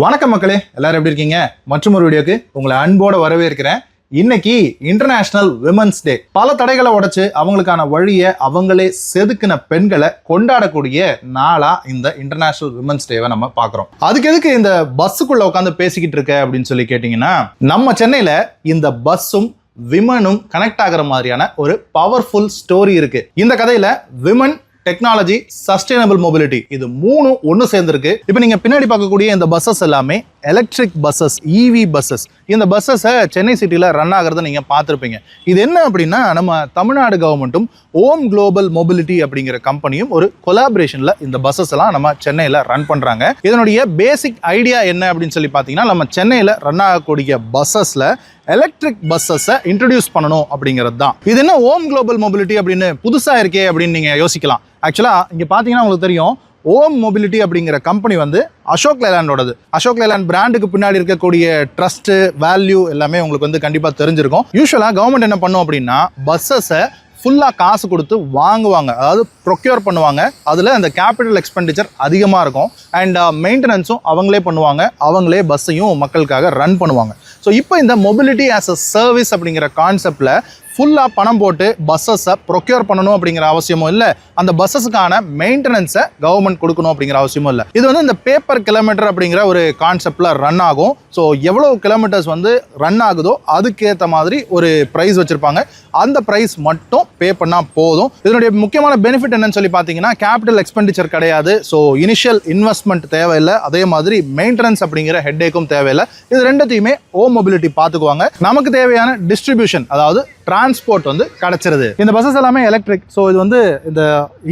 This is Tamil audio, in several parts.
வணக்கம் மக்களே, எல்லாரும் எப்படி இருக்கீங்க? மற்றும் ஒரு வீடியோக்கு உங்களை அன்போட வரவேற்கிறேன். இன்னைக்கு இன்டர்நேஷனல் விமன்ஸ் டே. பல தடைகளை உடைச்சு அவங்களுக்கான வழியை அவங்களே செதுக்கின பெண்களை கொண்டாடக்கூடிய நாளா இந்த இன்டர்நேஷனல் விமன்ஸ் டேவை நம்ம பாக்குறோம். அதுக்கு எதுக்கு இந்த பஸ்ஸுக்குள்ள உட்காந்து பேசிக்கிட்டு இருக்க அப்படின்னு சொல்லி கேட்டீங்கன்னா, நம்ம சென்னையில இந்த பஸ்ஸும் விமனும் கனெக்ட் ஆகிற மாதிரியான ஒரு பவர்ஃபுல் ஸ்டோரி இருக்கு. இந்த கதையில விமன், டெக்னாலஜி, சஸ்டைனபிள் மொபிலிட்டி, இது மூணு ஒன்று சேர்ந்துருக்கு. இப்போ நீங்க பின்னாடி பார்க்கக்கூடிய இந்த பஸ்ஸஸ் எல்லாமே எலக்ட்ரிக் பஸ்ஸஸ், இவி பஸ்ஸஸ். இந்த பஸ்ஸஸை சென்னை சிட்டியில் ரன் ஆகிறத நீங்க பார்த்துருப்பீங்க. இது என்ன அப்படின்னா, நம்ம தமிழ்நாடு கவர்மெண்ட்டும் ஓம் குளோபல் மொபிலிட்டி அப்படிங்கிற கம்பெனியும் ஒரு கொலாபரேஷன்ல இந்த பஸ்ஸஸ் எல்லாம் நம்ம சென்னையில் ரன் பண்றாங்க. இதனுடைய பேசிக் ஐடியா என்ன அப்படின்னு சொல்லி பார்த்தீங்கன்னா, நம்ம சென்னையில் ரன் ஆகக்கூடிய பஸ்ஸஸ்ல எலக்ட்ரிக் பஸ்ஸஸை இன்ட்ரடியூஸ் பண்ணணும் அப்படிங்கிறது தான். இது என்ன ஓம் குளோபல் மொபிலிட்டி அப்படின்னு புதுசாக இருக்கே அப்படின்னு நீங்கள் யோசிக்கலாம். ஆக்சுவலாக இங்கே பார்த்தீங்கன்னா உங்களுக்கு தெரியும், ஓம் மொபிலிட்டி அப்படிங்கிற கம்பெனி வந்து அசோக் லேலாண்டோடது. அசோக் லேலாண்ட் பிராண்டுக்கு பின்னாடி இருக்கக்கூடிய ட்ரஸ்ட், வேல்யூ எல்லாமே உங்களுக்கு வந்து கண்டிப்பாக தெரிஞ்சிருக்கும். யூஸ்வலாக கவர்மெண்ட் என்ன பண்ணும் அப்படின்னா, பஸ்ஸஸை ஃபுல்லாக காசு கொடுத்து வாங்குவாங்க, அதாவது ப்ரொக்யூர் பண்ணுவாங்க. அதில் அந்த கேபிட்டல் எக்ஸ்பெண்டிச்சர் அதிகமாக இருக்கும். அண்ட் மெயின்டெனன்ஸும் அவங்களே பண்ணுவாங்க, அவங்களே பஸ்ஸையும் மக்களுக்காக ரன் பண்ணுவாங்க. ஸோ இப்போ இந்த மொபிலிட்டி ஆஸ் அ சர்வீஸ் அப்படிங்கிற கான்செப்டில் ஃபுல்லாக பணம் போட்டு பஸ்ஸஸை ப்ரொக்யூர் பண்ணணும் அப்படிங்கிற அவசியமும் இல்லை, அந்த பஸ்ஸஸுக்கான மெயின்டெனன்ஸை கவர்மெண்ட் கொடுக்கணும் அப்படிங்கிற அவசியமும் இல்லை. இது வந்து இந்த பேப்பர் கிலோமீட்டர் அப்படிங்கிற ஒரு கான்செப்டில் ரன் ஆகும். ஸோ எவ்வளோ கிலோமீட்டர்ஸ் வந்து ரன் ஆகுதோ அதுக்கேற்ற மாதிரி ஒரு ப்ரைஸ் வச்சுருப்பாங்க. அந்த ப்ரைஸ் மட்டும் பே பண்ணால் போதும். இதனுடைய முக்கியமான பெனிஃபிட் என்னன்னு சொல்லி பார்த்தீங்கன்னா, கேபிட்டல் எக்ஸ்பெண்டிச்சர் கிடையாது. ஸோ இனிஷியல் இன்வெஸ்ட்மெண்ட் தேவையில்லை, அதே மாதிரி மெயின்டெனன்ஸ் அப்படிங்கிற ஹெட்டேக்கும் தேவையில்லை. இது ரெண்டுத்தையுமே ஓம் மொபிலிட்டி பார்த்துக்குவாங்க. நமக்கு தேவையான டிஸ்ட்ரிபியூஷன், அதாவது டிரான்ஸ்போர்ட் வந்து கிடைச்சிருது. இந்த பஸ்ஸஸ் எல்லாமே எலக்ட்ரிக். ஸோ இது வந்து இந்த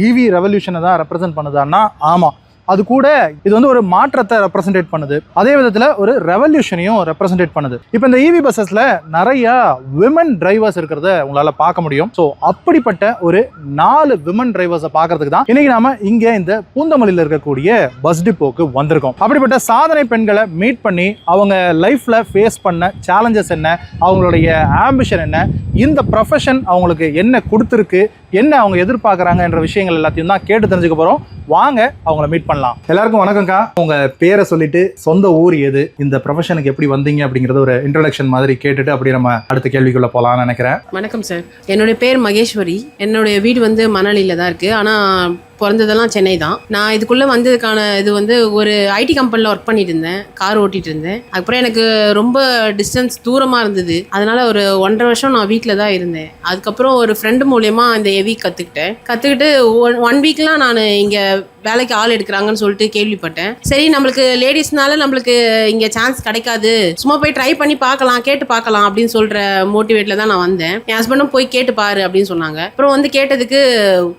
இவி ரெவல்யூஷனை தான் ரெப்ரசென்ட் பண்ணுதான்னா ஆமாம், அது கூட இது வந்து ஒரு மாற்றத்தை ரெப்ரசன்டேட் பண்ணுது, அதே விதத்தில் ஒரு ரெவல்யூஷனையும் ரெப்ரசன்டேட் பண்ணுது. இப்போ இந்த இவி பஸ்ஸஸ்ல நிறைய விமன் டிரைவர்ஸ் இருக்கிறத உங்களால பார்க்க முடியும். ஸோ அப்படிப்பட்ட ஒரு 4 விமன் டிரைவர்ஸை பார்க்கறதுக்கு தான் இன்னைக்கு நாம இங்கே இந்த பூந்தமல்லியில் இருக்கக்கூடிய பஸ் டிப்போக்கு வந்திருக்கோம். அப்படிப்பட்ட சாதனை பெண்களை மீட் பண்ணி அவங்க லைஃப்ல ஃபேஸ் பண்ண சேலஞ்சஸ் என்ன, அவங்களுடைய ஆம்பிஷன் என்ன, இந்த ப்ரொஃபஷன் அவங்களுக்கு என்ன கொடுத்துருக்கு, என்ன அவங்க எதிர்பார்க்குறாங்க என்ற விஷயங்கள் எல்லாத்தையும் தான் கேட்டு தெரிஞ்சுக்க போகிறோம். வாங்க அவங்கள மீட் பண்ணலாம். எல்லாருக்கும் வணக்கம்க்கா. உங்க பேரை சொல்லிட்டு சொந்த ஊர் எது, இந்த ப்ரொஃபஷனுக்கு எப்படி வந்தீங்க அப்படிங்கறது ஒரு இன்ட்ரோடக்ஷன் மாதிரி கேட்டுட்டு அப்படி நம்ம அடுத்த கேள்விக்குள்ள போகலாம்னு நினைக்கிறேன். வணக்கம் சார், என்னுடைய பேர் மகேஸ்வரி. என்னுடைய வீடு வந்து மணலியில் தான் இருக்குது, ஆனால் பிறந்ததெல்லாம் சென்னை தான். நான் இதுக்குள்ளே வந்ததுக்கான இது வந்து ஒரு ஐடி கம்பெனியில் ஒர்க் பண்ணிட்டு இருந்தேன், கார் ஓட்டிகிட்டு இருந்தேன். அதுக்கப்புறம் எனக்கு ரொம்ப டிஸ்டன்ஸ் தூரமாக இருந்தது, அதனால் ஒரு 1.5 வருஷம் நான் வீட்டில் தான் இருந்தேன். அதுக்கப்புறம் ஒரு ஃப்ரெண்டு மூலயமா இந்த ஹெவி கற்றுக்கிட்டு 1 வீக்லாம் நான் இங்கே வேலைக்கு ஆள் எடுக்கிறாங்கன்னு சொல்லிட்டு கேள்விப்பட்டேன். சரி, நம்மளுக்கு லேடிஸ்னால நம்மளுக்கு இங்கே சான்ஸ் கிடைக்காது, சும்மா போய் ட்ரை பண்ணி பார்க்கலாம், கேட்டு பார்க்கலாம் அப்படின்னு சொல்கிற மோட்டிவேட்டில் தான் நான் வந்தேன். என் ஹஸ்பண்டும் போய் கேட்டு பாரு அப்படின்னு சொன்னாங்க. அப்புறம் வந்து கேட்டதுக்கு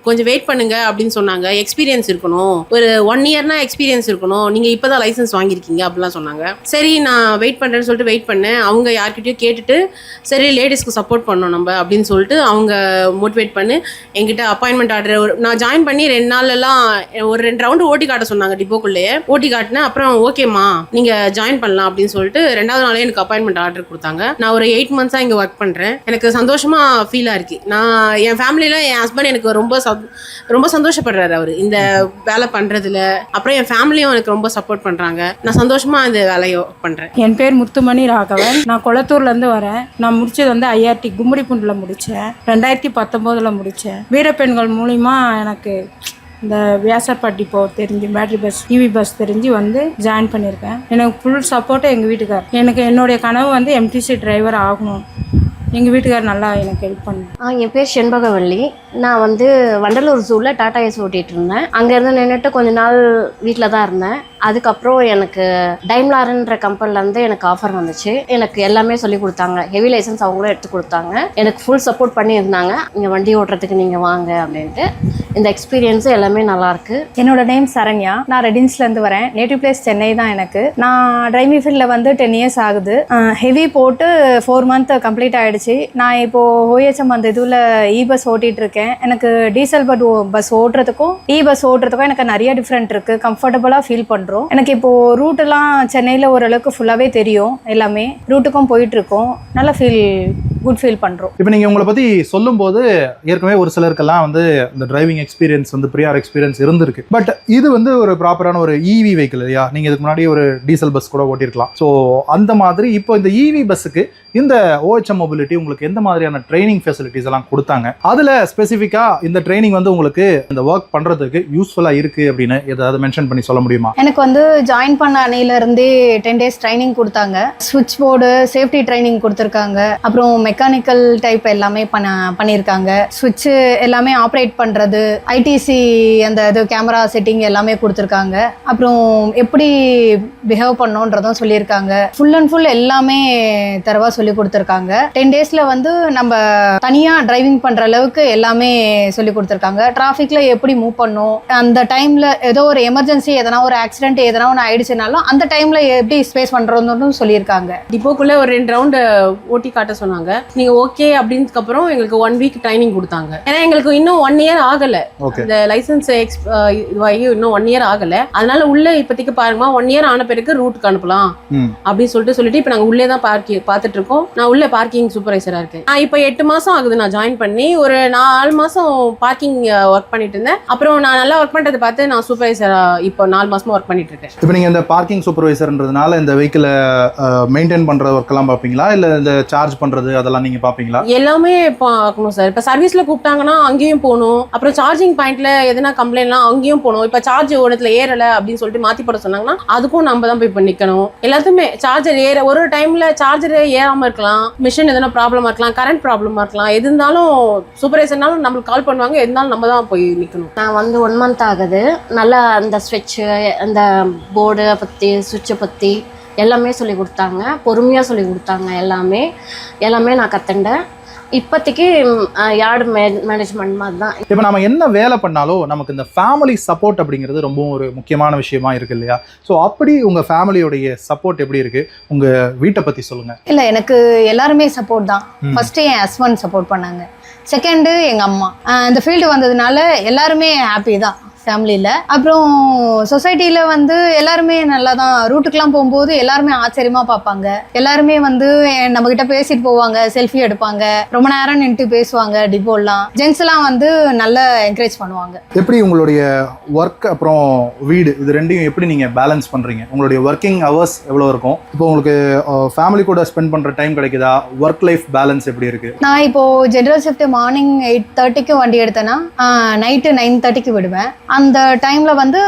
கொஞ்சம் வெயிட் பண்ணுங்க அப்படின்னு சொன்னாங்க. எக்ஸ்பீரியன்ஸ் இருக்கணும், ஒரு 1 இயர்னா எக்ஸ்பீரியன்ஸ் இருக்கணும், நீங்கள் இப்போ தான் லைசன்ஸ் வாங்கியிருக்கீங்க அப்படிலாம் சொன்னாங்க. சரி, நான் வெயிட் பண்ணுறேன்னு சொல்லிட்டு வெயிட் பண்ணேன். அவங்க யார்கிட்டயும் கேட்டுட்டு, சரி லேடிஸ்க்கு சப்போர்ட் பண்ணணும் நம்ம அப்படின்னு சொல்லிட்டு அவங்க மோட்டிவேட் பண்ணி என்கிட்ட அப்பாயின்மெண்ட் ஆர்டர் நான் ஜாயின் பண்ணி 2 நாள்லாம் ஒரு 2 ரவுண்டு ஓட்டி காட்ட சொன்னாங்க. டிப்போக்குள்ளேயே ஓட்டி காட்டினேன். அப்புறம் ஓகேம்மா நீங்கள் ஜாயின் பண்ணலாம் அப்படின்னு சொல்லிட்டு 2வது நாளே எனக்கு அப்பாயின்மெண்ட் ஆர்டர் கொடுத்தாங்க. நான் ஒரு 8 மந்த்ஸாக இங்கே ஒர்க் பண்ணுறேன். எனக்கு சந்தோஷமாக ஃபீலாக இருக்குது. நான் என் ஃபேமிலியில் என் ஹஸ்பண்ட் எனக்கு ரொம்ப சந்தோஷப்படுறாரு அவர் இந்த வேலை பண்ணுறதுல. அப்புறம் என் ஃபேமிலியும் எனக்கு ரொம்ப சப்போர்ட் பண்ணுறாங்க. நான் சந்தோஷமாக இந்த வேலையை பண்ணுறேன். என் பேர் முத்துமணி ராகவன். நான் கொளத்தூர்லேருந்து வரேன். நான் முடிச்சது வந்து ஐஆர்டி கும்மிடிப்பூண்டில் முடித்தேன். 2019 முடித்தேன். வீரப்பெண்கள் மூலிமா எனக்கு இந்த வியாசர்பாடி இப்போ தெரிஞ்சு பேட்டரி பஸ், இவி பஸ் தெரிஞ்சு வந்து ஜாயின் பண்ணியிருக்கேன். எனக்கு ஃபுல் சப்போர்ட்டு எங்கள் வீட்டுக்கார். எனக்கு என்னுடைய கனவு வந்து எம்டிசி டிரைவர் ஆகணும். எங்கள் வீட்டுக்கார் நல்லா எனக்கு ஹெல்ப் பண்ணு. என் பேர் செண்பகவல்லி. நான் வந்து வண்டலூர் ஜூவில் டாடா ஏஸ் ஓட்டிகிட்டு இருந்தேன். அங்கேருந்து நின்றுட்டு கொஞ்ச நாள் வீட்டில் தான் இருந்தேன். அதுக்கப்புறம் எனக்கு டைம்லார்ன்ற கம்பெனிலேருந்து எனக்கு ஆஃபர் வந்துச்சு. எனக்கு எல்லாமே சொல்லி கொடுத்தாங்க, ஹெவி லைசன்ஸ் அவங்களும் எடுத்து கொடுத்தாங்க. எனக்கு ஃபுல் சப்போர்ட் பண்ணியிருந்தாங்க. இங்கே வண்டி ஓட்டுறதுக்கு நீங்கள் வாங்க அப்படின்ட்டு. இந்த எக்ஸ்பீரியன்ஸு எல்லாமே நல்லாயிருக்கு. என்னோட நேம் சரண்யா. நான் ரெடின்ஸ்லேருந்து வரேன். நேட்டிவ் பிளேஸ் சென்னை தான் எனக்கு. நான் டிரைவிங் ஃபீல்டில் வந்து 10 இயர்ஸ் ஆகுது. ஹெவி போட்டு 4 மந்த் கம்ப்ளீட் ஆகிடுச்சு. நான் இப்போது OHM அந்த இதில் இ பஸ் ஓட்டிகிட்டு இருக்கேன். எனக்கு டீசல் பஸ் ஓட்டுறதுக்கும் இ பஸ் ஓட்டுறதுக்கும் எனக்கு நிறைய டிஃப்ரெண்ட் இருக்குது. கம்ஃபர்டபுளாக ஃபீல் பண்ணுறோம். எனக்கு இப்போது ரூட்டெல்லாம் சென்னையில் ஓரளவுக்கு ஃபுல்லாகவே தெரியும். எல்லாமே ரூட்டுக்கும் போயிட்டுருக்கோம். நல்லா ஃபீல் குட் ஃபீல் பண்ணுறோம். இப்போ நீங்கள் உங்களை பற்றி சொல்லும்போது ஏற்கனவே ஒரு சிலருக்கெல்லாம் வந்து இந்த டிரைவிங் எக்ஸ்பீரியன்ஸ் வந்து ப்ரியார் எக்ஸ்பீரியன்ஸ் இருந்திருக்கு. பட் இது வந்து ஒரு ப்ராப்பரான ஒரு இவி வெஹிக்கிள் இல்லையா? நீங்கள் இதுக்கு முன்னாடி ஒரு டீசல் பஸ் கூட ஓட்டியிருக்கலாம். ஸோ அந்த மாதிரி இப்போ இந்த இவி பஸ்ஸுக்கு இந்த OHM மொபிலிட்டி உங்களுக்கு எந்த மாதிரியான ட்ரைனிங் ஃபெசிலிட்டிஸ் எல்லாம் கொடுத்தாங்க? அதில் ஸ்பெசிஃபிக்காக இந்த ட்ரைனிங் வந்து உங்களுக்கு இந்த ஒர்க் பண்ணுறதுக்கு யூஸ்ஃபுல்லாக இருக்குது அப்படின்னு ஏதாவது மென்ஷன் பண்ணி சொல்ல முடியுமா? எனக்கு வந்து ஜாயின் பண்ண அன்னையிலேருந்தே 10 days ட்ரைனிங் கொடுத்தாங்க. ஸ்விட்ச் போர்டு சேஃப்டி ட்ரைனிங் கொடுத்துருக்காங்க. அப்புறம் மெக்கானிக்கல் டைப் எல்லாமே பண்ணியிருக்காங்க. ஸ்விட்ச் எல்லாமே ஆப்ரேட் பண்ணுறது, ஐடிசி அந்த இது கேமரா செட்டிங் எல்லாமே கொடுத்துருக்காங்க. அப்புறம் எப்படி பிஹேவ் பண்ணோன்றதும் சொல்லியிருக்காங்க. ஃபுல் அண்ட் ஃபுல் எல்லாமே தரவா சொல்லி கொடுத்துருக்காங்க. 10 daysல வந்து நம்ம தனியாக டிரைவிங் பண்ணுற அளவுக்கு எல்லாமே சொல்லி கொடுத்துருக்காங்க. டிராஃபிக்ல எப்படி மூவ் பண்ணும், அந்த டைம்ல ஏதோ ஒரு எமர்ஜென்சி, எதனா ஒரு ஆக்சிடென்ட் எதனா ஒன்று ஆயிடுச்சுனாலும் அந்த டைம்ல எப்படி ஸ்பேஸ் பண்றதுன்னு சொல்லியிருக்காங்க. டிப்போக்குள்ள ஒரு 2 ரவுண்டு ஓட்டி காட்ட சொன்னாங்க. நீங்க ஓகே அப்படின்றதுக்கு அப்புறம் எங்களுக்கு 1 week ட்ரைனிங் கொடுத்தாங்க. ஏன்னா எங்களுக்கு இன்னும் 1 year ஆகல. இந்த லைசன்ஸ் இதுவாகி இன்னும் 1 year ஆகல. அதனால உள்ள இப்போதைக்கு பாருங்கம்மா 1 year ஆன பிறகு ரூட்டுக்கு அனுப்பலாம் அப்படின்னு சொல்லிட்டு இப்போ நாங்கள் உள்ளே தான் பார்த்துட்டு இருக்கோம். நான் உள்ள பார்க்கிங் சூப்பர்வைசரா இருக்கேன். இப்போ 8 மாசம் ஆகுது நான் ஜாயின் பண்ணி. ஒரு 4 மாசம் பார்க்கிங் ஒர்க் பண்ணிட்டு இருந்தேன். அப்புறம் நான் நல்லா ஒர்க் பண்றதை பார்த்து நான் சூப்பர்வைசரா இப்போ 4 மாசமா ஒர்க் பண்ணிட்டு இருக்கேன். இப்போ நீங்க இந்த பார்க்கிங் சூப்பர்வைசர்ன்றதுனால இந்த வெஹிக்கிளை மெயின்டைன் பண்ற ஒர்க் எல்லாம் பார்ப்பீங்களா, இல்ல இந்த சார்ஜ் பண்றது அதெல்லாம் நீங்க பார்ப்பீங்களா? எல்லாமே பார்க்கணும் சார். இப்போ சர்வீஸ்ல கூப்பிட்டாங்கன்னா அங்கேயும் போகணும். அப்புறம் சார்ஜிங் பாயிண்ட்ல எதனா கம்ப்ளைண்ட்லாம் அங்கேயும் போகணும். இப்போ சார்ஜ் ஓடத்துல ஏறல அப்படின்னு சொல்லிட்டு மாத்தி போட சொன்னாங்கன்னா அதுக்கும் நம்ம தான் போய் நிக்கணும். எல்லாத்துமே சார்ஜர் ஒரு டைம்ல சார்ஜர் ஏறாம இருக்கலாம், மிஷின் எதனா ப்ராப்ளமா இருக்கலாம், கரண்ட் ப்ராப்ளமா இருக்கலாம். எது இருந்தாலும் சூப்பர்வைசர்னாலும் நம்மளுக்கு கால் பண்ணுவாங்க. எது இருந்தாலும் நம்ம தான் போய் நிக்கணும். நான் வந்து 1 month ஆகுது. நல்லா அந்த ஸ்விட்சு, அந்த போர்டு பற்றி, சுவிட்சை பற்றி எல்லாமே சொல்லி கொடுத்தாங்க. பொறுமையாக சொல்லி கொடுத்தாங்க. எல்லாமே நான் கற்றுண்டேன். இப்போதைக்கு யார்டு மேனேஜ்மெண்ட் மாதிரி தான். இப்போ நம்ம என்ன வேலை பண்ணாலும் நமக்கு இந்த ஃபேமிலி சப்போர்ட் அப்படிங்கிறது ரொம்ப ஒரு முக்கியமான விஷயமா இருக்கு இல்லையா? ஸோ அப்படி உங்கள் ஃபேமிலியோடைய சப்போர்ட் எப்படி இருக்கு? உங்கள் வீட்டை பற்றி சொல்லுங்கள். இல்லை, எனக்கு எல்லாருமே சப்போர்ட் தான். ஃபர்ஸ்ட்டு என் ஹஸ்பண்ட் சப்போர்ட் பண்ணாங்க. செகண்டு எங்கள் அம்மா. இந்த ஃபீல்டு வந்ததுனால எல்லாருமே ஹாப்பி தான் ஃபேமிலியில். அப்புறம் சொசைட்டியில் வந்து எல்லாருமே நல்லா தான். ரூட்டுக்கெலாம் போகும்போது எல்லாருமே ஆச்சரியமாக பார்ப்பாங்க. எல்லாருமே வந்து நம்மக்கிட்ட பேசிட்டு போவாங்க, செல்ஃபி எடுப்பாங்க, ரொம்ப நேரம் நின்று பேசுவாங்க. டிப்போலாம் ஜென்ஸ்லாம் வந்து நல்லா என்கரேஜ் பண்ணுவாங்க. எப்படி உங்களுடைய ஒர்க் அப்புறம் வீடு இது ரெண்டையும் எப்படி நீங்கள் பேலன்ஸ் பண்ணுறீங்க? உங்களுடைய ஒர்க்கிங் ஹவர்ஸ் எவ்வளோ இருக்கும்? இப்போ உங்களுக்கு ஃபேமிலி கூட ஸ்பெண்ட் பண்ணுற டைம் கிடைக்குதா? ஒர்க் லைஃப் பேலன்ஸ் எப்படி இருக்குது? நான் இப்போது ஜென்ரல் ஷிஃப்ட் மார்னிங் 8:30க்கு வண்டி எடுத்தேன்னா நைட்டு 9:30க்கு விடுவேன். அந்த டைமில் வந்து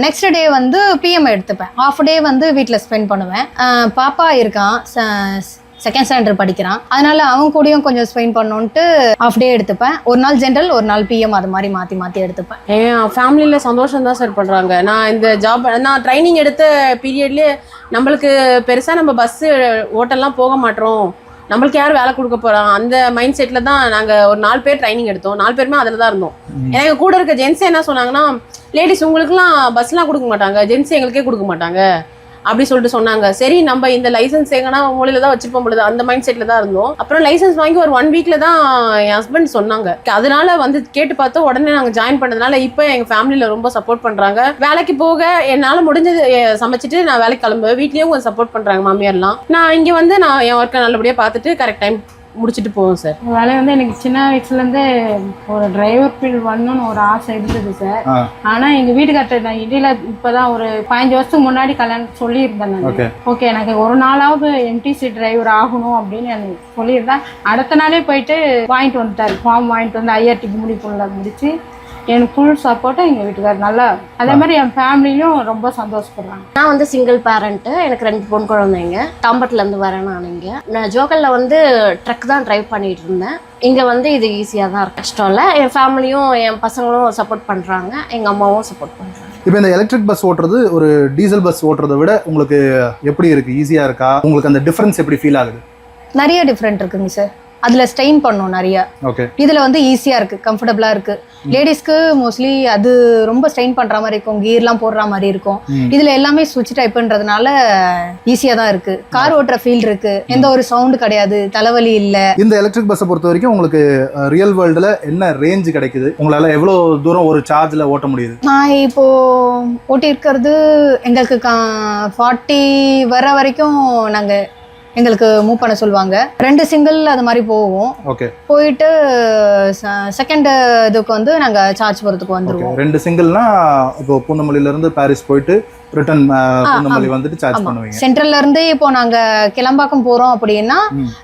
நெக்ஸ்ட் டே வந்து PM எடுத்துப்பேன். ஹாஃப் டே வந்து வீட்டில் ஸ்பெண்ட் பண்ணுவேன். பாப்பா இருக்கான், செகண்ட் ஸ்டாண்டர்ட் படிக்கிறான். அதனால அவங்க கூடயும் கொஞ்சம் ஸ்பெண்ட் பண்ணோன்ட்டு ஹாஃப் டே எடுத்துப்பேன். ஒரு நாள் ஜென்ரல், ஒரு நாள் PM, அது மாதிரி மாற்றி எடுத்துப்பேன். என் ஃபேமிலியில் சந்தோஷம் தான் சார் பண்ணுறாங்க. நான் இந்த நான் ட்ரைனிங் எடுத்த பீரியட்லேயே நம்மளுக்கு பெருசாக நம்ம பஸ்ஸு ஓட்டெல்லாம் போக மாட்டோம், நம்மளுக்கு யார் வேலை கொடுக்க போகிறான், அந்த மைண்ட் செட்டில் தான் நாங்கள் ஒரு 4 பேர் ட்ரைனிங் எடுத்தோம். 4 பேருமே அதில் தான் இருந்தோம். எனக்கு கூட இருக்க ஜென்ஸ் என்ன சொன்னாங்கன்னா, லேடிஸ் உங்களுக்குலாம் பஸ்லாம் கொடுக்க மாட்டாங்க, ஜென்ஸ் எங்களுக்கே கொடுக்க மாட்டாங்க அப்படி சொல்லிட்டு சொன்னாங்க. சரி, நம்ம இந்த லைசன்ஸ் எங்கன்னா மூலையில தான் வச்சிருப்போம் பொழுது அந்த மைண்ட் செட்ல தான் இருந்தோம். அப்புறம் லைசன்ஸ் வாங்கி ஒரு 1 வீக்ல தான் என் ஹஸ்பண்ட் சொன்னாங்க. அதனால வந்து கேட்டு பார்த்தோம். உடனே நாங்கள் ஜாயின் பண்ணதுனால இப்போ எங்க ஃபேமிலியில ரொம்ப சப்போர்ட் பண்றாங்க. வேலைக்கு போக என்னால் முடிஞ்சது சமைச்சிட்டு நான் வேலைக்கு கிளம்புவேன். வீட்லயும் கொஞ்சம் சப்போர்ட் பண்றாங்க மாமியார்லாம். நான் இங்க வந்து நான் என் ஒர்க்கை நல்லபடியாக பார்த்துட்டு கரெக்ட் டைம் முடிச்சுட்டு போவோம் சார். வேலை வந்து எனக்கு சின்ன வயசுலேருந்தே ஒரு டிரைவர் ஃபீல்டு வரணும்னு ஒரு ஆசை இருந்தது சார். ஆனால் எங்கள் வீட்டுக்கார்ட்ட நான் இடையில இப்போ தான் ஒரு 15 வருஷத்துக்கு முன்னாடி கல்யாணம் சொல்லியிருந்தேன் நான். ஓகே, எனக்கு ஒரு நாளாவது MTC டிரைவர் ஆகணும் அப்படின்னு எனக்கு சொல்லியிருந்தேன். அடுத்த நாளே போயிட்டு வாங்கிட்டு வந்துட்டார். ஃபார்ம் வாங்கிட்டு வந்து IRT கும்மிடிப்பூண்டில் முடிச்சு எனக்கு ஃபுல் சப்போர்ட்டாக எங்கள் வீட்டுக்கார் நல்லா. அதே மாதிரி என் ஃபேமிலியும் ரொம்ப சந்தோஷப்படுறாங்க. நான் வந்து சிங்கிள் பேரண்ட்டு. எனக்கு 2 பொன் குழந்தைங்க. தாம்பரத்துலேருந்து வரேன் நான். இங்கே நான் ஜோக்கலில் வந்து ட்ரக் தான் ட்ரைவ் பண்ணிகிட்டு இருந்தேன். இங்கே வந்து இது ஈஸியாக தான் இருக்கு, கஷ்டம் இல்லை. என் ஃபேமிலியும் என் பசங்களும் சப்போர்ட் பண்ணுறாங்க, எங்கள் அம்மாவும் சப்போர்ட் பண்ணுறாங்க. இப்போ இந்த எலக்ட்ரிக் பஸ் ஓட்டுறது ஒரு டீசல் பஸ் ஓட்டுறதை விட உங்களுக்கு எப்படி இருக்குது? ஈஸியாக இருக்கா? உங்களுக்கு அந்த டிஃப்ரென்ஸ் எப்படி ஃபீல் ஆகுது? நிறைய டிஃப்ரெண்ட் இருக்குங்க சார். அதில் ஸ்ட்ரெயின் பண்ணும் நிறையா. இதில் வந்து ஈஸியாக இருக்குது, கம்ஃபர்டபுளாக இருக்குது. லேடிஸ்க்கு மோஸ்ட்லி அது ரொம்ப ஸ்ட்ரெயின் பண்ணுற மாதிரி இருக்கும், கியர்லாம் போடுற மாதிரி இருக்கும். இதில் எல்லாமே சுவிட்ச் டைப்புன்றதுனால ஈஸியாக தான் இருக்குது. கார் ஓட்டுற ஃபீல் இருக்குது, எந்த ஒரு சவுண்டு கிடையாது, தலைவலி இல்லை. இந்த எலக்ட்ரிக் பஸ்ஸை பொறுத்த வரைக்கும் உங்களுக்கு ரியல் வேர்ல்டில் என்ன ரேஞ்சு கிடைக்குது? உங்களால் எவ்வளோ தூரம் ஒரு சார்ஜில் ஓட்ட முடியுது? நான் இப்போது ஓட்டி இருக்கிறது எங்களுக்கு 40 வர வரைக்கும் நாங்கள் எங்களுக்கு மூவ் பண்ண சொல்லுவாங்க. 2 சிங்கிள் அது மாதிரி போவோம். ஓகே. போயிட்டு செகண்ட் இதுக்கு வந்து நாங்க சார்ஜ் போறதுக்கு வந்துருவோம். 2 சிங்கிள்னா இப்போ பூந்தமல்லியில இருந்து பாரிஸ் போயிட்டு ரிட்டர்ன் பூந்தமல்லி வந்துட்டு சார்ஜ் பண்ணுவீங்க. சென்ட்ரல்ல இருந்து இப்போ நாங்க கிளம்பாக்கம் போறோம் அப்படின்னா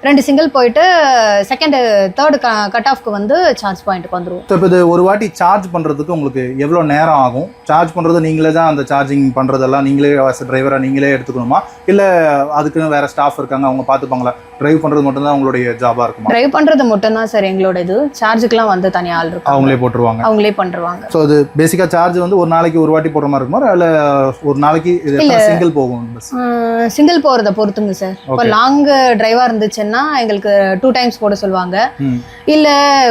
2 சிங்கிள் போயிட்டு செகண்ட் தேர்ட் கட் ஆஃப்க்கு வந்து சார்ஜ் பாயிண்ட்க்கு வந்துருவோம். இப்போ இது ஒரு வாட்டி சார்ஜ் பண்றதுக்கு உங்களுக்கு எவ்வளவு நேரம் ஆகும்? சார்ஜ் பண்றது நீங்களே தான் அந்த சார்ஜிங் பண்றதெல்லாம் நீங்களே டிரைவரா நீங்களே எடுத்துக்கணுமா, இல்ல அதுக்குன்னு வேற ஸ்டாஃப் இருக்காங்க அவங்க பாத்துப்பாங்களா? டிரைவ் பண்றது மட்டும் தான் உங்களுடைய ஜாபா இருக்குமா? டிரைவ் பண்றது மட்டும் தான் சார் எங்களோட இது. சார்ஜுக்குலாம் வந்து தனியா ஆள் இருக்கு, அவங்களே போட்டுருவாங்க. அவங்களே பண்றாங்க. சோ அது பேசிக்கா சார்ஜ் வந்து ஒரு நாளைக்கு ஒரு வாட்டி போடுற மாதிரி இருக்குமா, இல்ல ஒரு நாளைக்கு சிங்கிள் போகும்? சிங்கிள் போறத பொறுத்துங்க சார். இப்போ லாங் டிரைவா இருந்துச்சுன்னா எங்களுக்கு 2 டைம்ஸ் போட சொல்லுவாங்க. இல்ல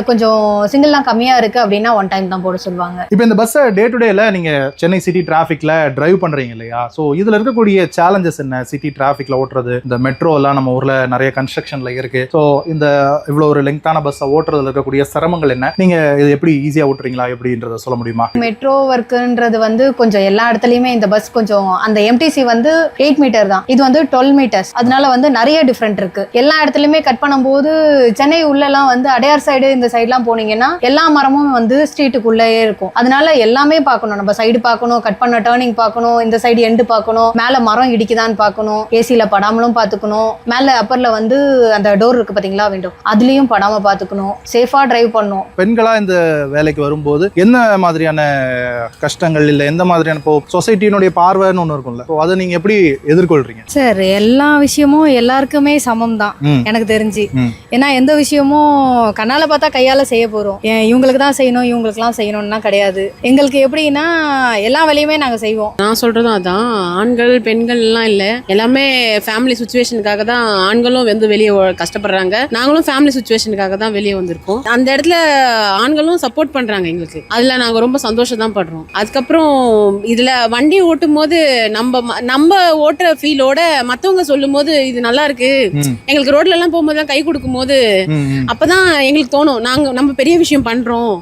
கொஞ்சம் சிங்கிள்லாம் கம்மியா இருக்கு அப்படின்னா 1 டைம் தான் போட சொல்லுவாங்க. இப்போ இந்த பஸ் டே டு டேல நீங்க சென்னை சிட்டி டிராஃபிக்ல டிரைவ் பண்றீங்க இல்லையா? சோ இதுல இருக்கக்கூடிய சேலஞ்சஸ் என்ன? சிட்டி டிராஃபிக்ல ஓட்டுறது, இந்த மெட்ரோ எல்லாம் நம்ம ஊர்ல நிறைய கன்ஸ்ட்ரக்ஷன்ல இருக்கு. சோ இந்த இவ்வளவு ஒரு லெங்தான பஸ்ஸை ஓட்டுறதுல இருக்கக்கூடிய சிரமங்கள் என்ன? நீங்க இது எப்படி ஈஸியா ஓட்டுறீங்களா எப்படின்றத சொல்ல முடியுமா? மெட்ரோ ஒர்க்குன்றது வந்து கொஞ்சம் எல்லா இடத்துலயுமே இந்த பஸ் கொஞ்சம் அந்த எம்டிசி வந்து 8 மீட்டர் தான், இது வந்து 12 மீட்டர்ஸ். அதனால வந்து நிறைய டிஃப்ரெண்ட் இருக்கு. எல்லா இடத்துலயுமே கட் பண்ணும்போது சென்னை உள்ளலாம் வந்து அடையார் சைடு இந்த சைட்லாம் போனீங்கன்னா எல்லா மரமும் வந்து ஸ்ட்ரீட்டுக்குள்ளேயே இருக்கும். அதனால எல்லாமே பார்க்கணும், நம்ம சைடு பார்க்கணும், கட் பண்ண டர்னிங் பார்க்கணும், இந்த சைடு எண்டு பார்க்கணும், மேல மரம் இடிக்குதான்னு பார்க்கணும், ஏசில படாமலும் பார்த்துக்கணும், மேல அப்பர்ல வந்து அந்த டோர் இருக்கு பாத்தீங்களா விண்டோ, அதுலயும் படாம பார்த்துக்கணும், சேஃபா டிரைவ் பண்ணணும். பெண்களா இந்த வேலைக்கு வரும்போது என்ன மாதிரியான கஷ்டங்கள் இல்ல எந்த மாதிரியான இப்போ சொசைட்டியினுடைய பார்வைன்னு ஒண்ணு இருக்கும்ல, அதை நீங்க எப்படி எதிர்கொள்றீங்க? சார் எல்லா விஷயமும் எல்லாருக்குமே சமம் தான் எனக்கு தெரிஞ்சு. ஏன்னா எந்த விஷயமும் கண்ணால பார்த்தா கையால செய்ய போறோம், இவங்களுக்கு தான் செய்யணும் இவங்களுக்குலாம் செய்யணும்னா கிடையாது. எங்களுக்கு எப்படின்னா எல்லா வேலையுமே நாங்க செய்வோம். நான் சொல்றதும் அதான், ஆண்கள் பெண்கள் எல்லாம் இல்ல, எல்லாமே ஃபேமிலி சுச்சுவேஷனுக்காக தான் ஆண்களும் வந்து வெளியே கஷ்டப்படுறாங்க, நாங்களும் ஃபேமிலி சுச்சுவேஷனுக்காக தான் வெளியே வந்திருக்கோம். அந்த இடத்துல ஆண்களும் சப்போர்ட் பண்றாங்க எங்களுக்கு, அதுல நாங்க ரொம்ப சந்தோஷம் தான் படுறோம். அதுக்கப்புறம் இதுல வண்டி ஓட்டும் போது நம்ம ஓட்டுற ஃபீலோட மத்தவங்க சொல்லும் போது இது நல்லா இருக்கு, எங்களுக்கு ரோட்ல எல்லாம் போகும்போது கை கொடுக்கும் போது அப்பதான் எங்களுக்கு தோணும் நம்ம பெரிய விஷயம் பண்றோம்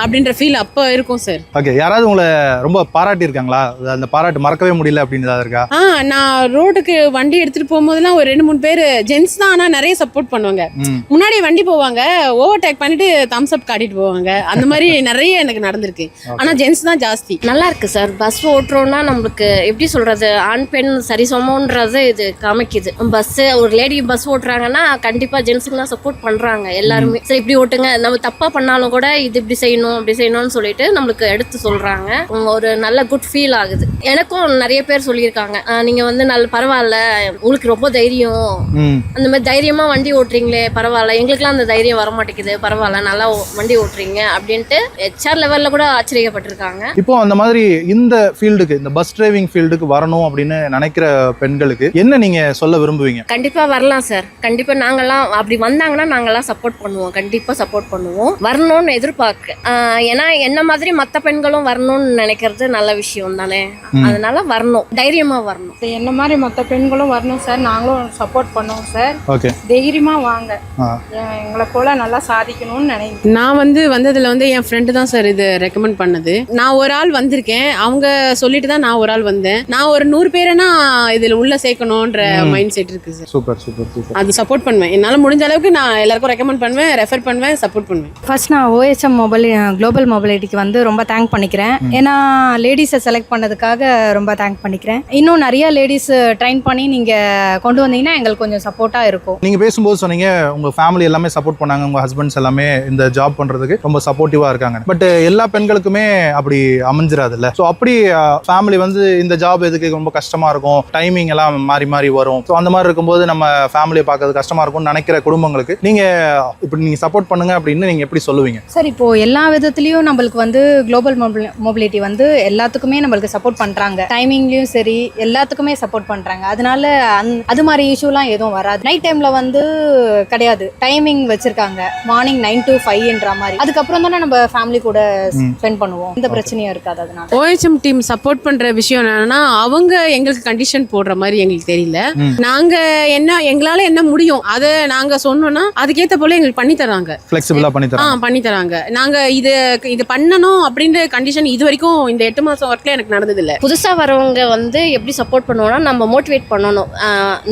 அப்படின்ற ஃபீல் அப்ப இருக்கும் சார். ஓகே. யாராவது உங்களை ரொம்ப பாராட்டி இருக்காங்களா? அந்த பாராட்டு மறக்கவே முடியல அப்படின்னு இருக்கா? நான் ரோட்டுக்கு வண்டி எடுத்துட்டு போகும்போதெல்லாம் ஒரு 2-3 பேர் ஜென்ஸ் தான், ஆனா நிறைய சப்போர்ட் பண்ணுவாங்க. முன்னாடி வண்டி போவாங்க, ஓவர்டேக் பண்ணிட்டு தம்ஸ் அப் காட்டிட்டு போவாங்க, அந்த மாதிரி நிறைய எனக்கு நடந்திருக்கு. ஆனா ஜென்ஸ் தான் ஜாஸ்தி. நல்லா இருக்கு சார். பஸ் ஓட்டுறோம்னா நம்மளுக்கு எப்படி சொல்றது, ஆண் பெண் சரிசமன்றது இது காமிக்குது. பஸ் ஒரு லேடி பஸ் ஓட்டுறாங்கன்னா கண்டிப்பா ஜென்ஸுக்குலாம் சப்போர்ட் பண்றாங்க எல்லாருமே. சரி இப்படி ஓட்டுங்க, நம்ம தப்பா பண்ணாலும் கூட இது இப்படி செய்யணும் அப்படி செய்யணும்னு சொல்லிட்டு நம்மளுக்கு எடுத்து சொல்றாங்க. ஒரு நல்ல குட் ஃபீல் ஆகுது. எனக்கும் நிறைய பேர் சொல்லியிருக்காங்க, நீங்க வந்து நல்ல பரவாயில்ல, உங்களுக்கு ரொம்ப தைரியம், அந்த மாதிரி தைரியமா வண்டி ஓட்டுறீங்களே பரவாயில்ல, எங்களுக்குலாம் அந்த தைரியம் வர மாட்டேங்குது, பரவாயில்ல நல்லா வண்டி ஓட்டுறீங்க அப்படின்ட்டு HR லெவல்ல கூட ஆச்சரியப்பட்டிருக்காங்க. இப்போ அந்த மாதிரி இந்த ஃபீல்டுக்கு, இந்த பஸ் டிரைவிங் ஃபீல்டுக்கு வரணும் அப்படின்னு நினைக்கிற பெண்களுக்கு என்ன நீங்க சொல்ல விரும்புவீங்க? கண்டிப்பா வரலாம் சார். கண்டிப்பா நாங்கெல்லாம் அப்படி வந்தாங்கன்னா நாங்கெல்லாம் சப்போர்ட் பண்ணுவோம், கண்டிப்பா சப்போர்ட் பண்ணுவோம், வரணும்னு எதிர்பார்க்க. ஏன்னா என்ன மாதிரி மற்ற பெண்களும் வரணும்னு நினைக்கிறது நல்ல விஷயம் தானே, அதனால வரணும், தைரியமா வரணும். என்ன மாதிரி மற்ற பெண்களும் வரணும் சார், நாங்களும் சப்போர்ட் பண்ணுவோம் சார். ஓகே. தைரியமா வாங்க, எங்களை போல நல்லா சாதிக்கணும்னு நினைக்கிறேன். நான் வந்ததுல என் ஃப்ரெண்டு தான் சார் இது ரெக்கமெண்ட் பண்ணது. நான் ஒரு ஆள் வந்திருக்கேன், அவங்க சொல்லிட்டு தான் நான் ஒரு ஆள் வந்தேன். நான் ஒரு 100 பேரைனா இதுல உள்ள சேர்க்கணும்ன்ற மைண்ட் செட் இருக்கு சார். Super super super. அது சப்போர்ட் பண்ணுவேன், என்னால முடிஞ்ச அளவுக்கு நான் எல்லாருக்கும் ரெக்கமெண்ட் பண்ணுவேன், ரெஃபர் பண்ணுவேன், சப்போர்ட் பண்ணுவேன். ஃபர்ஸ்ட் நான் OHM குளோபல் மொபிலிட்டிக்கு வந்து ரொம்ப தேங்க் பண்ணிக்கிறேன். ஏன்னா லேடிஸை செலக்ட் பண்ணதுக்காக ரொம்ப தேங்க் பண்ணிக்கிறேன். இன்னும் நிறைய லேடிஸ் ட்ரெயின் பண்ணி நீங்க கொண்டு வந்தீங்கன்னா எங்களுக்கு கொஞ்சம் சப்போர்ட்டா இருக்கும். நீங்க பேசும்போது சொன்னீங்க உங்க ஃபேமிலி எல்லாமே சப்போர்ட் பண்ணாங்க, உங்க ஹஸ்பண்ட்ஸ் எல்லாமே இந்த ஜாப் பண்றதுக்கு ரொம்ப சப்போர்ட்டிவா இருக்காங்க. பட் எல்லா பெண்களுக்குமே அப்படி அமைஞ்சிராதுல்ல. ஸோ அப்படி ஃபேமிலி வந்து இந்த ஜாப் எதுக்கு ரொம்ப கஷ்டமா இருக்கும், டைமிங் எல்லாம் மாறி மாறி வரும், ஸோ அந்த மாதிரி இருக்கும்போது நம்ம ஃபேமிலியை பார்க்கறது கஷ்டமா இருக்கும்னு நினைக்கிற குடும்பங்களுக்கு நீங்க இப்படி நீங்க சப்போர்ட் பண்ணுங்க அப்படின்னு நீங்க எப்படி சொல்லுவீங்க? சார் இப்போ எல்லா விதத்துலயும் நம்மளுக்கு வந்து குளோபல் மொபிலிட்டி வந்து எல்லாத்துக்குமே நம்மளுக்கு சப்போர்ட் பண்றாங்க, டைமிங்லயும் சரி எல்லாத்துக்குமே சப்போர்ட் பண்றாங்க. அதனால அது மாதிரி இஷ்யூலாம் எதுவும் வராது. நைட் டைம்ல வந்து கிடையாது, டைமிங் வச்சிருக்காங்க, மார்னிங் 9 to 5ன்ற மாதிரி. அதுக்கப்புறம் தானே நம்ம ஃபேமிலி கூட ஸ்பெண்ட் பண்ணுவோம், இந்த பிரச்சனையும் இருக்காது. அதனால OHM டீம் சப்போர்ட் பண்ற விஷயம் என்னன்னா அவங்க எங்களுக்கு கண்டிஷன் போடுற மாதிரி எங்களுக்கு தெரியல. நாங்க எங்களால என்ன முடியும் அதை நாங்க சொன்னோம்னா அதுக்கேத்த போல எங்களுக்கு பண்ணி தராங்க, ஃபிளெக்சிபிளா பண்ணி தராங்க. நாங்க இது பண்ணணும் அப்படின்ற கண்டிஷன் இது வரைக்கும் இந்த 8 மாசம் ஒர்க்ல எனக்கு நடந்தது இல்ல. புதுசா வரவங்க வந்து எப்படி சப்போர்ட் பண்ணுவோம்னா நம்ம மோட்டிவேட் பண்ணணும்.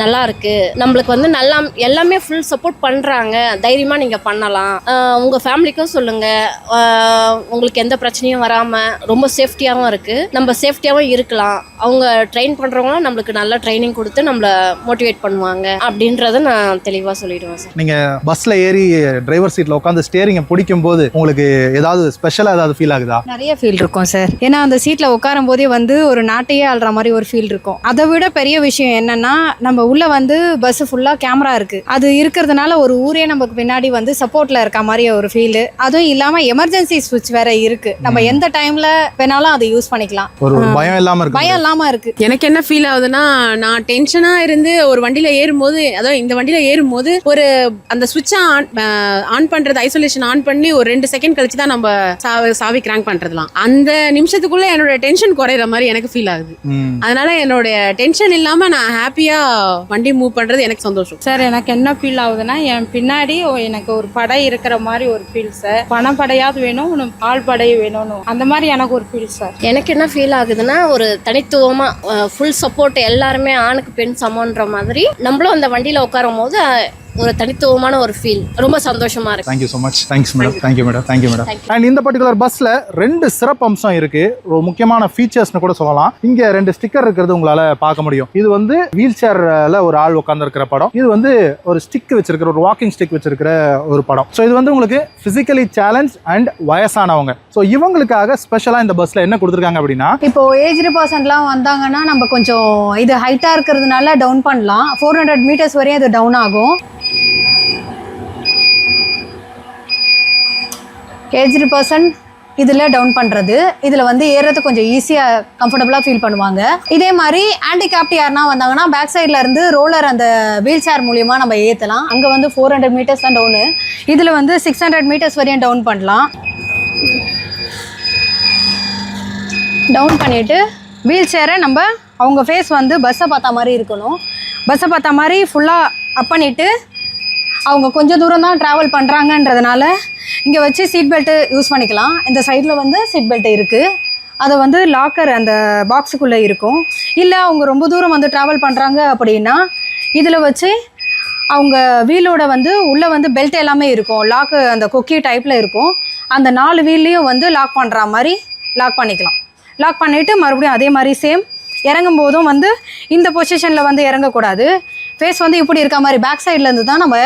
நல்லா இருக்கு, நம்மளுக்கு வந்து நல்லா எல்லாமே ஃபுல் சப்போர்ட் பண்றாங்க, தைரியமா நீங்க பண்ணலாம், உங்க ஃபேமிலிக்கும் சொல்லுங்க, உங்களுக்கு எந்த பிரச்சனையும் வராம ரொம்ப சேஃப்டியாவும் இருக்கு, நம்ம சேஃப்டியாவும் இருக்கலாம். அவங்க ட்ரெயின் பண்றவங்களும் நம்மளுக்கு நல்ல ட்ரைனிங் கொடுத்து நம்மள மோட்டிவேட் பண்ணுவாங்க அப்படின்றத நான் தெளிவா சொல்லிடுவேன் சார். நீங்க பஸ்ல ஏறி டிரைவர் சீட்ல உட்காந்து ஸ்டேரிங் பிடிக்கும் போது உங்களுக்கு ஏதாவது ஸ்பெஷலா ஏதாவது ஃபீல் ஆகுதா? நிறைய ஃபீல் இருக்கும் சார். ஏன்னா அந்த சீட்ல உட்காரும் போதே வந்து ஒரு நாட்டையே ஆள்ற மாதிரி ஒரு ஃபீல் இருக்கும். அதை விட பெரிய விஷயம் என்னன்னா நம்ம உள்ள வந்து பஸ் ஃபுல்லா கேமரா இருக்கு. அது இருக்கிறதுனால ஒரு ஊரே நமக்கு பின்னாடி வந்து சப்போர்ட்ல இருக்க மாதிரி ஒரு ஃபீல். அதுவும் இல்லாம எமர்ஜென்சி ஸ்விட்ச் வேற இருக்கு, நம்ம எந்த டைம்ல வேணாலும் அதை யூஸ் பண்ணிக்கலாம். ஒரு பயம் இல்லாம இருக்கு. எனக்கு என்ன ஃபீல் ஆகுதுன்னா, நான் டென்ஷனா இருந்து ஒரு வண்டியில ஏறும்போது, அதாவது இந்த வண்டியில ஏறும்போது ஒரு அந்த ஸ்விட்சை ஆன் பண்றது, ஐசோலேஷன் ஆன் பண்ணி ஒரு 2 செகண்ட் கழிச்சு தான் நம்ம சாவி கிராங்க் பண்றதுலாம். அந்த நிமிஷத்துக்குள்ள என்னோட டென்ஷன் குறையிற மாதிரி எனக்கு ஃபீல் ஆகுது. அதனால என்னோட டென்ஷன் இல்லாம நான் ஹாப்பியா வண்டி மூவ் பண்றது எனக்கு சந்தோஷம் சார். எனக்கு என்ன ஃபீல் ஆகுதுன்னா, என் பின்னாடி எனக்கு ஒரு படை இருக்கிற மாதிரி ஒரு ஃபீல் சார். பணப்படையாவது வேணும், ஆள் படை வேணும், அந்த மாதிரி எனக்கு ஒரு ஃபீல் சார். எனக்கு என்ன ஃபீல் ஆகுதுன்னா, ஒரு தனித்துவமா ஃபுல் சப்போர்ட், எல்லாருமே ஆணுக்கு பெண் சமன்ற மாதிரி நம்மளும் அந்த வண்டியில உட்காரும் போது ஒரு தனித்துவமான ஒரு ஃபீல், ரொம்ப சந்தோஷமா இருக்கு. Thank you so much. Thanks madam. Thank you madam. And இந்த பர்టిక్యులர் பஸ்ல 2 சிறப்பு அம்சம் இருக்கு, ஒரு முக்கியமான ஃபீச்சர்ஸ்னு கூட சொல்லலாம். இங்க 2 ஸ்டிக்கர் இருக்கிறது உங்களால பார்க்க முடியும். இது வந்து வீல் சேர்ல ஒரு ஆள் உட்கார்ந்து இருக்கிற படம், இது வந்து ஒரு ஸ்டிக் வச்சிருக்கிற, ஒரு வாக்கிங் ஸ்டிக் வச்சிருக்கிற ஒரு படம். ஸோ இது வந்து உங்களுக்கு பிசிக்கலி சேலஞ்ச் அண்ட் வயசானவங்க. ஸோ இவங்களுக்காக ஸ்பெஷலா இந்த பஸ்ல என்ன கொடுத்துருக்காங்க அப்படின்னா, இப்போ ஏஜ்டு பர்சன்ட்லாம் வந்தாங்கன்னா நம்ம கொஞ்சம் இது ஹைட்டா இருக்கிறதுனால டவுன் பண்ணலாம். 400 மீட்டர்ஸ் வரையும் அது டவுன் ஆகும். ஏஜ்டு பர்சன் இதில் டவுன் பண்ணுறது, இதில் வந்து ஏறுறது கொஞ்சம் ஈஸியாக கம்ஃபர்டபுளாக ஃபீல் பண்ணுவாங்க. இதே மாதிரி ஹேண்டிகேப்ட் யாருனா வந்தாங்கன்னா பேக் சைடில் இருந்து ரோலர் அந்த வீல் சேர் மூலியமா நம்ம ஏற்றலாம். அங்கே வந்து 400 மீட்டர்ஸ் தான் டவுனு, இதில் வந்து 600 மீட்டர்ஸ் வரையும் டவுன் பண்ணலாம். டவுன் பண்ணிவிட்டு வீல் சேரை நம்ம அவங்க ஃபேஸ் வந்து பஸ்ஸை பார்த்த மாதிரி இருக்கணும். பஸ்ஸை பார்த்த மாதிரி ஃபுல்லாக அப் பண்ணிவிட்டு அவங்க கொஞ்சம் தூரம் தான் ட்ராவல் பண்ணுறாங்கன்றதுனால இங்கே வச்சு சீட் பெல்ட்டு யூஸ் பண்ணிக்கலாம். இந்த சைடில் வந்து சீட் பெல்ட் இருக்குது, அதை வந்து லாக்கர் அந்த பாக்ஸுக்குள்ளே இருக்கும். இல்லை அவங்க ரொம்ப தூரம் வந்து ட்ராவல் பண்ணுறாங்க அப்படின்னா இதில் வச்சு அவங்க வீலோட வந்து உள்ளே வந்து பெல்ட் எல்லாமே இருக்கும், லாக்கு அந்த கொக்கி டைப்பில் இருக்கும். அந்த 4 வீல்லையும் வந்து லாக் பண்ணுற மாதிரி லாக் பண்ணிக்கலாம். லாக் பண்ணிவிட்டு மறுபடியும் அதே மாதிரி சேம் இறங்கும் போதும் வந்து இந்த பொசிஷனில் வந்து இறங்கக்கூடாது, ஃபேஸ் வந்து இப்படி இருக்க மாதிரி பேக் சைட்லேருந்து தான் நம்ம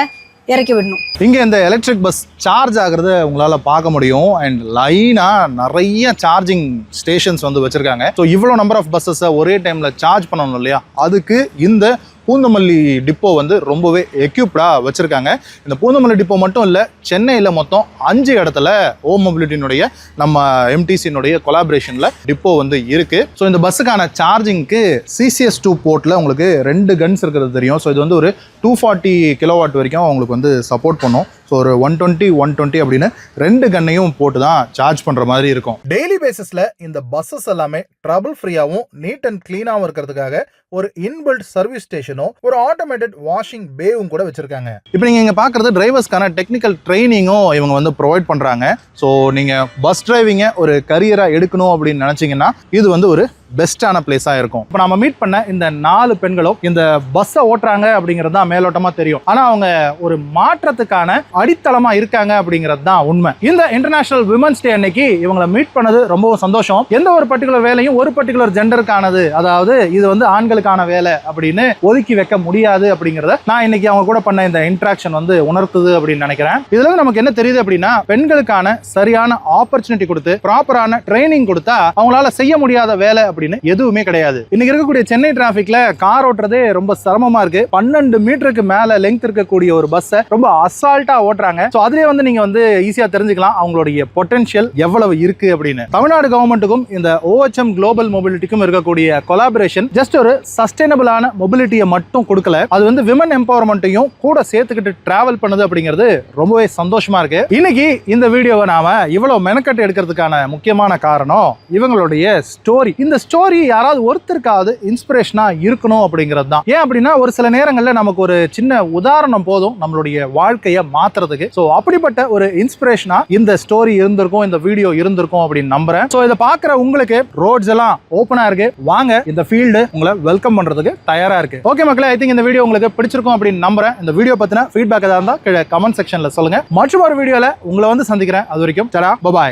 இறக்கி விடணும். இங்கே இந்த எலக்ட்ரிக் பஸ் சார்ஜ் ஆகிறத உங்களால் பார்க்க முடியும். அண்ட் லைனாக நிறைய சார்ஜிங் ஸ்டேஷன்ஸ் வந்து வச்சுருக்காங்க. ஸோ இவ்வளோ நம்பர் ஆஃப் பஸ்ஸஸை ஒரே டைமில் சார்ஜ் பண்ணணும் இல்லையா, அதுக்கு இந்த பூந்தமல்லி டிப்போ வந்து ரொம்பவே எக்யூப்டாக வச்சுருக்காங்க. இந்த பூந்தமல்லி டிப்போ மட்டும் இல்லை, சென்னையில் மொத்தம் 5 இடத்துல ஓ மொபிலிட்டினுடைய நம்ம எம்டிசியினுடைய கொலாபரேஷனில் டிப்போ வந்து இருக்குது. ஸோ இந்த பஸ்ஸுக்கான சார்ஜிங்க்கு CCS2 போர்ட்டில் உங்களுக்கு 2 கன்ஸ் இருக்கிறது தெரியும். ஸோ இது வந்து ஒரு 240 கிலோவாட் வரைக்கும் உங்களுக்கு வந்து சப்போர்ட் பண்ணும். ஸோ ஒரு 120 அப்படின்னு 2 கன்னையும் போட்டு தான் சார்ஜ் பண்ணுற மாதிரி இருக்கும். டெய்லி பேசிஸில் இந்த பஸ்ஸஸ் எல்லாமே ட்ரபிள் ஃப்ரீயாகவும் நீட் அண்ட் க்ளீனாகவும் இருக்கிறதுக்காக ஒரு இன்பில்ட் சர்வீஸ் ஸ்டேஷனும் ஒரு ஆட்டோமேட்டட் வாஷிங் பேவும் கூட வச்சிருக்காங்க. இப்போ நீங்கள் இங்கே பார்க்குறது டிரைவர்ஸ்க்கான டெக்னிக்கல் ட்ரைனிங்கும் இவங்க வந்து ப்ரொவைட் பண்ணுறாங்க. ஸோ நீங்கள் பஸ் டிரைவிங்கை ஒரு கரியராக எடுக்கணும் அப்படின்னு நினச்சிங்கன்னா இது வந்து ஒரு பெஸ்ட்டான பிளேஸாக இருக்கும். இப்போ நம்ம மீட் பண்ண இந்த 4 பெண்களும் இந்த பஸ்ஸை ஓட்டுறாங்க அப்படிங்கிறது தான் மேலோட்டமாக தெரியும். ஆனால் அவங்க ஒரு மாற்றத்துக்கான அடித்தளமாக இருக்காங்க அப்படிங்கிறது தான் உண்மை. இந்த இன்டர்நேஷனல் விமன்ஸ் டே அன்னைக்கு இவங்களை மீட் பண்ணது ரொம்பவும் சந்தோஷம். எந்த ஒரு பர்டிகுலர் வேலையும் ஒரு பர்டிகுலர் ஜெண்டருக்கானது, அதாவது இது வந்து ஆண்களுக்கான வேலை அப்படின்னு ஒதுக்கி வைக்க முடியாது அப்படிங்கிறத நான் இன்னைக்கு அவங்க கூட பண்ண இந்த இன்ட்ராக்ஷன் வந்து உணர்த்துது அப்படின்னு நினைக்கிறேன். இதுல இருந்து நமக்கு என்ன தெரியுது அப்படின்னா, பெண்களுக்கான சரியான ஆப்பர்ச்சுனிட்டி கொடுத்து ப்ராப்பரான ட்ரைனிங் கொடுத்தா அவங்களால செய்ய முடியாத வேலை அப்படின்னு எதுவுமே கிடையாது. இன்னைக்கு இருக்கக்கூடிய சென்னை டிராபிக்ல கார் ஓட்டுறதே ரொம்ப சிரமமா இருக்கு. 12 மீட்டருக்கு மேல லெங்த் இருக்கக்கூடிய ஒரு பஸ்ஸை ரொம்ப அசால்ட்டா ஓட்டுறாங்க. சோ அதுலயே வந்து நீங்க வந்து ஈஸியா தெரிஞ்சுக்கலாம் அவங்களுடைய பொட்டன்ஷியல் எவ்வளவு இருக்கு அப்படின்னு. தமிழ்நாடு கவர்மெண்ட்டுக்கும் இந்த OHM குளோபல் மொபிலிட்டிக்கும் இருக்கக்கூடிய கொலாபரேஷன் ஜஸ்ட் ஒரு சஸ்டைனபிளான மொபிலிட்டியை மட்டும் கொடுக்கல, அது வந்து விமன் எம்பவர்மெண்ட்டையும் கூட சேர்த்துக்கிட்டு டிராவல் பண்ணுது அப்படிங்கிறது ரொம்பவே சந்தோஷமா இருக்கு. இன்னைக்கு இந்த வீடியோவை நாம இவ்வளவு மெனக்கட்டு எடுக்கிறதுக்கான முக்கியமான காரணம் இவங்களுடைய ஸ்டோரி. இந்த ஸ்டோரி யாராவது ஒருத்தருக்காவது இன்ஸ்பிரேஷனா இருக்கணும் அப்படிங்கிறது தான். ஏன் அப்படின்னா ஒரு சில நேரங்களில் நமக்கு ஒரு சின்ன உதாரணம் போதும் நம்மளுடைய வாழ்க்கையை மாத்துறதுக்கு. ஸோ அப்படிப்பட்ட ஒரு இன்ஸ்பிரேஷனா இந்த ஸ்டோரி இருந்திருக்கும், இந்த வீடியோ இருந்திருக்கும் அப்படின்னு நம்புறேன். ஸோ இதை பார்க்குற உங்களுக்கு ரோட்ஸ் எல்லாம் ஓப்பனா இருக்கு, வாங்க இந்த ஃபீல்டு உங்களை வெல்கம் பண்றதுக்கு தயாரா இருக்கு. ஓகே மக்களே, ஐ திங்க் இந்த வீடியோ உங்களுக்கு பிடிச்சிருக்கும் அப்படின்னு நம்புறேன். இந்த வீடியோ பத்தின ஃபீட்பேக் ஏதாவது இருந்தால் கீழே கமெண்ட் செக்ஷன்ல சொல்லுங்க. மற்றும் ஒரு வீடியோல உங்களை வந்து சந்திக்கிறேன். அது வரைக்கும் பாய்.